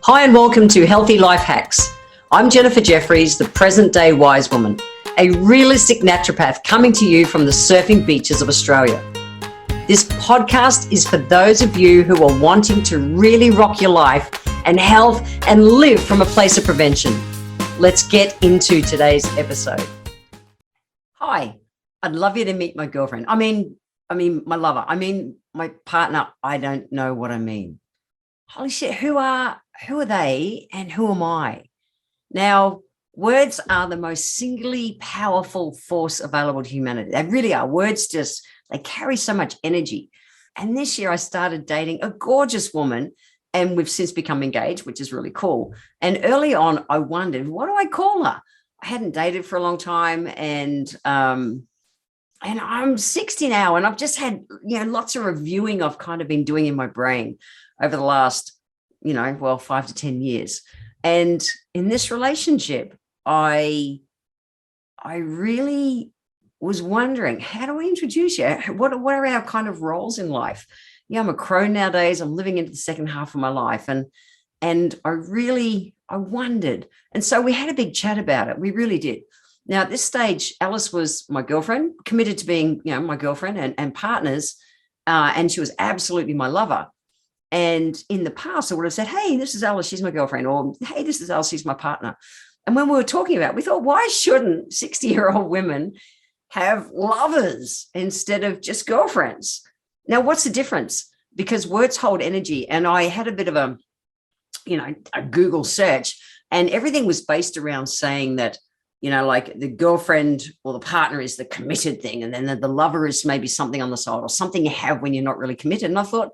Hi and welcome to Healthy Life Hacks. I'm Jefferies, the present-day wise woman, a realistic naturopath coming to you from the surfing beaches of Australia. This podcast is for those of you who are wanting to really rock your life and health and live from a place of prevention. Let's get into today's episode. Hi, I'd love you to meet my girlfriend. I mean my lover. My partner. I don't know what I mean. Holy shit, who are they and who am I? Now, words are the most singularly powerful force available to humanity. They really are. Words they carry so much energy. And this year I started dating a gorgeous woman, and we've since become engaged, which is really cool. And early on, I wondered, what do I call her? I hadn't dated for a long time, and I'm 60 now, and I've just had, lots of reviewing I've kind of been doing in my brain over the last, 5 to 10 years. And in this relationship, I really was wondering, how do I introduce you? What are our kind of roles in life? I'm a crone nowadays. I'm living into the second half of my life. And I wondered. And so we had a big chat about it. We really did. Now, at this stage, Alice was my girlfriend, committed to being, my girlfriend and partners. And she was absolutely my lover. And in the past, I would have said, hey, this is Alice, she's my girlfriend, or hey, this is Alice, she's my partner. And when we were talking about it, we thought, why shouldn't 60-year-old women have lovers instead of just girlfriends? Now, what's the difference? Because words hold energy. And I had a bit of a Google search, and everything was based around saying that, like the girlfriend or the partner is the committed thing. And then the lover is maybe something on the side or something you have when you're not really committed. And I thought,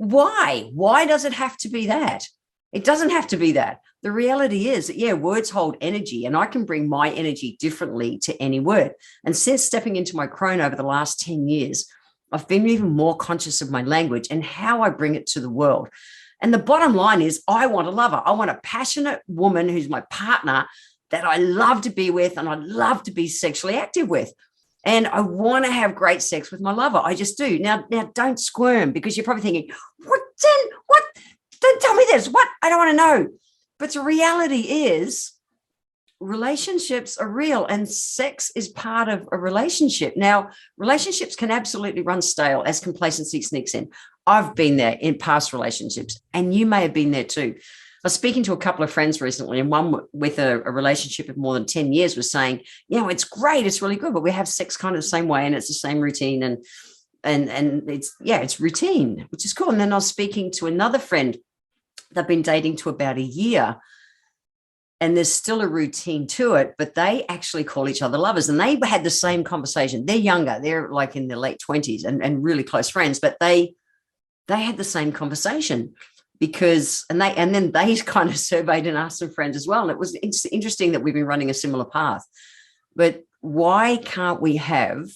why? Why does it have to be that? It doesn't have to be that. The reality is that, words hold energy, and I can bring my energy differently to any word. And since stepping into my crone over the last 10 years, I've been even more conscious of my language and how I bring it to the world. And the bottom line is, I want a lover. I want a passionate woman who's my partner that I love to be with and I love to be sexually active with. And I want to have great sex with my lover. I just do. Now, don't squirm, because you're probably thinking, what? Don't tell me this. What? I don't want to know. But the reality is, relationships are real, and sex is part of a relationship. Now, relationships can absolutely run stale as complacency sneaks in. I've been there in past relationships, and you may have been there too. I was speaking to a couple of friends recently, and one with a relationship of more than 10 years was saying, it's great, it's really good, but we have sex kind of the same way, and it's the same routine, and it's routine, which is cool. And then I was speaking to another friend. They've been dating to about a year, and there's still a routine to it, but they actually call each other lovers. And they had the same conversation. They're younger, they're like in their late 20s and really close friends, but they had the same conversation. And then they kind of surveyed and asked some friends as well. And it was interesting that we've been running a similar path. But why can't we have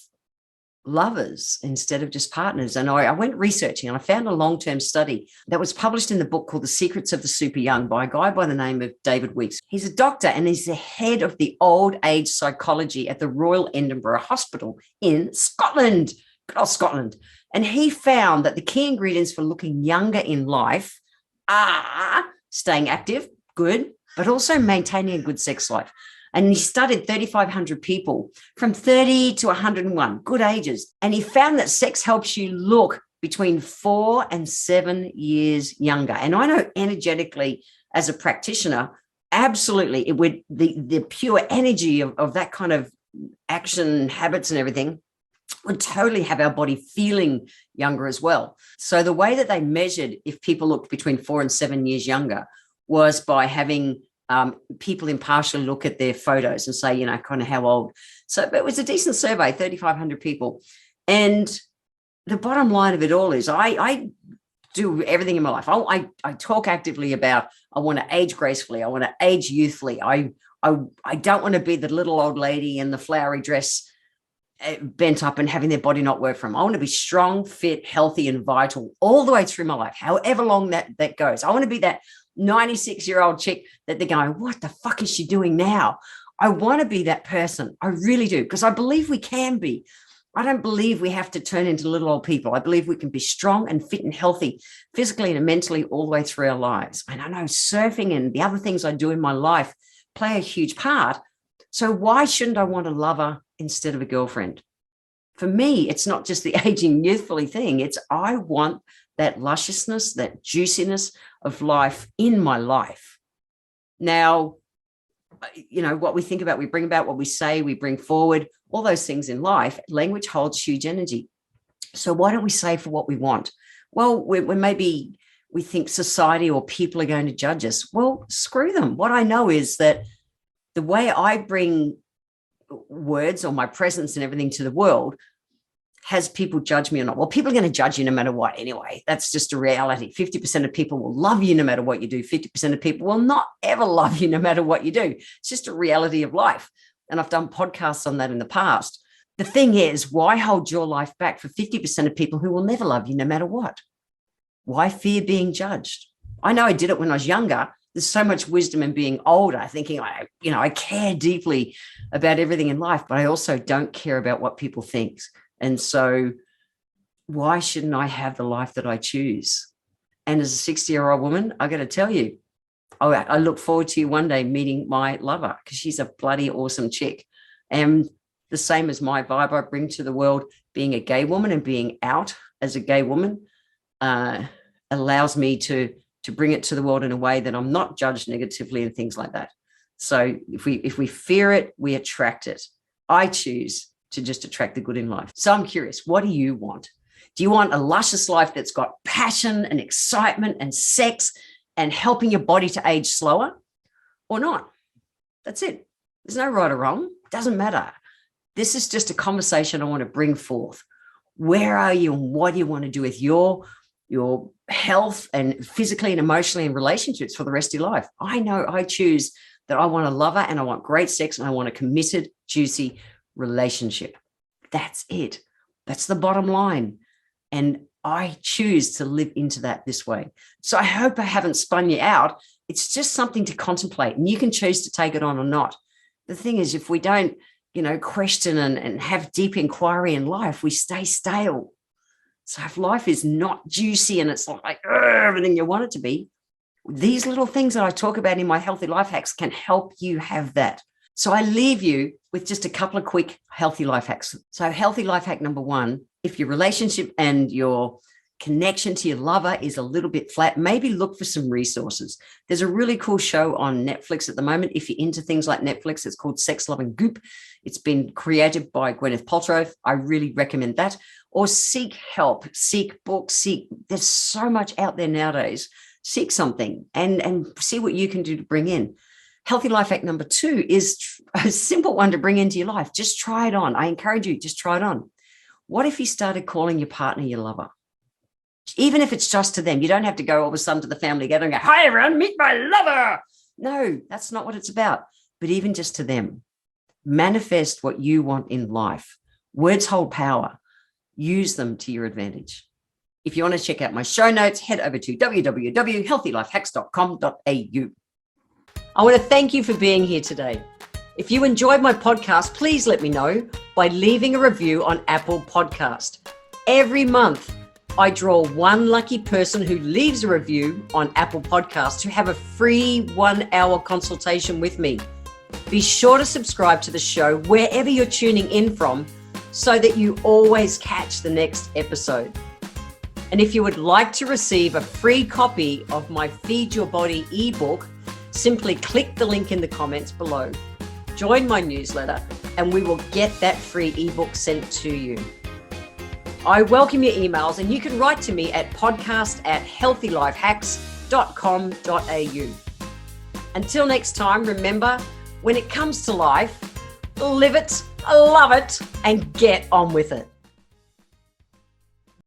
lovers instead of just partners? And I went researching, and I found a long-term study that was published in the book called The Secrets of the Super Young by a guy by the name of David Weeks. He's a doctor, and he's the head of the old age psychology at the Royal Edinburgh Hospital in Scotland. Good old Scotland. And he found that the key ingredients for looking younger in life are staying active, good, but also maintaining a good sex life. And he studied 3,500 people from 30 to 101, good ages. And he found that sex helps you look between 4 and 7 years younger. And I know energetically, as a practitioner, absolutely, it would the pure energy of that kind of action, habits and everything would totally have our body feeling younger as well. So the way that they measured if people looked between 4 and 7 years younger was by having people impartially look at their photos and say, kind of how old. So it was a decent survey, 3,500 people. And the bottom line of it all is I do everything in my life. I talk actively about, I want to age gracefully. I want to age youthfully. I don't want to be the little old lady in the flowery dress bent up and having their body not work for them. I want to be strong, fit, healthy, and vital all the way through my life, however long that goes. I want to be that 96-year-old chick that they're going, what the fuck is she doing now? I want to be that person. I really do, because I believe we can be. I don't believe we have to turn into little old people. I believe we can be strong and fit and healthy physically and mentally all the way through our lives. And I know surfing and the other things I do in my life play a huge part. So why shouldn't I want a lover instead of a girlfriend? For me, it's not just the aging youthfully thing. It's I want that lusciousness, that juiciness of life in my life. Now, what we think about, we bring about, what we say, we bring forward, all those things in life. Language holds huge energy. So why don't we say for what we want? Well, when maybe we think society or people are going to judge us, well, screw them. What I know is that the way I bring words or my presence and everything to the world has people judge me or not. Well, people are going to judge you no matter what anyway. That's just a reality. 50% of people will love you no matter what you do. 50% of people will not ever love you no matter what you do. It's just a reality of life. And I've done podcasts on that in the past. The thing is, why hold your life back for 50% of people who will never love you no matter what? Why fear being judged? I know I did it when I was younger. There's so much wisdom in being older, thinking, I care deeply about everything in life, but I also don't care about what people think. And so why shouldn't I have the life that I choose? And as a 60-year-old woman, I got to tell you, I look forward to you one day meeting my lover, because she's a bloody awesome chick. And the same as my vibe I bring to the world, being a gay woman and being out as a gay woman allows me to bring it to the world in a way that I'm not judged negatively and things like that. So if we fear it, we attract it. I choose to just attract the good in life. So I'm curious, what do you want? Do you want a luscious life that's got passion and excitement and sex and helping your body to age slower, or not? That's it. There's no right or wrong. It doesn't matter. This is just a conversation I want to bring forth. Where are you and what do you want to do with your health and physically and emotionally and relationships for the rest of your life? I know I choose that I want a lover and I want great sex and I want a committed, juicy relationship. That's it. That's the bottom line. And I choose to live into that this way. So I hope I haven't spun you out. It's just something to contemplate, and you can choose to take it on or not. The thing is, if we don't, question and have deep inquiry in life, we stay stale. So if life is not juicy and it's like everything you want it to be, these little things that I talk about in my healthy life hacks can help you have that. So I leave you with just a couple of quick healthy life hacks. So healthy life hack number one, if your relationship and your connection to your lover is a little bit flat, maybe look for some resources. There's a really cool show on Netflix at the moment. If you're into things like Netflix, it's called Sex, Love and Goop. It's been created by Gwyneth Paltrow. I really recommend that. Or seek help, seek books, there's so much out there nowadays. Seek something and see what you can do to bring in. Healthy life hack number two is a simple one to bring into your life. Just try it on. I encourage you, just try it on. What if you started calling your partner your lover? Even if it's just to them, you don't have to go all of a sudden to the family gathering and go, "Hi everyone, meet my lover." No, that's not what it's about. But even just to them, manifest what you want in life. Words hold power. Use them to your advantage. If you want to check out my show notes, head over to www.healthylifehacks.com.au. I want to thank you for being here today. If you enjoyed my podcast, please let me know by leaving a review on Apple Podcast. Every month, I draw one lucky person who leaves a review on Apple Podcast to have a free 1-hour consultation with me. Be sure to subscribe to the show wherever you're tuning in from so that you always catch the next episode. And if you would like to receive a free copy of my Feed Your Body ebook, simply click the link in the comments below. Join my newsletter and we will get that free ebook sent to you. I welcome your emails and you can write to me at podcast@healthylifehacks.com.au. Until next time, remember, when it comes to life, live it, love it, and get on with it.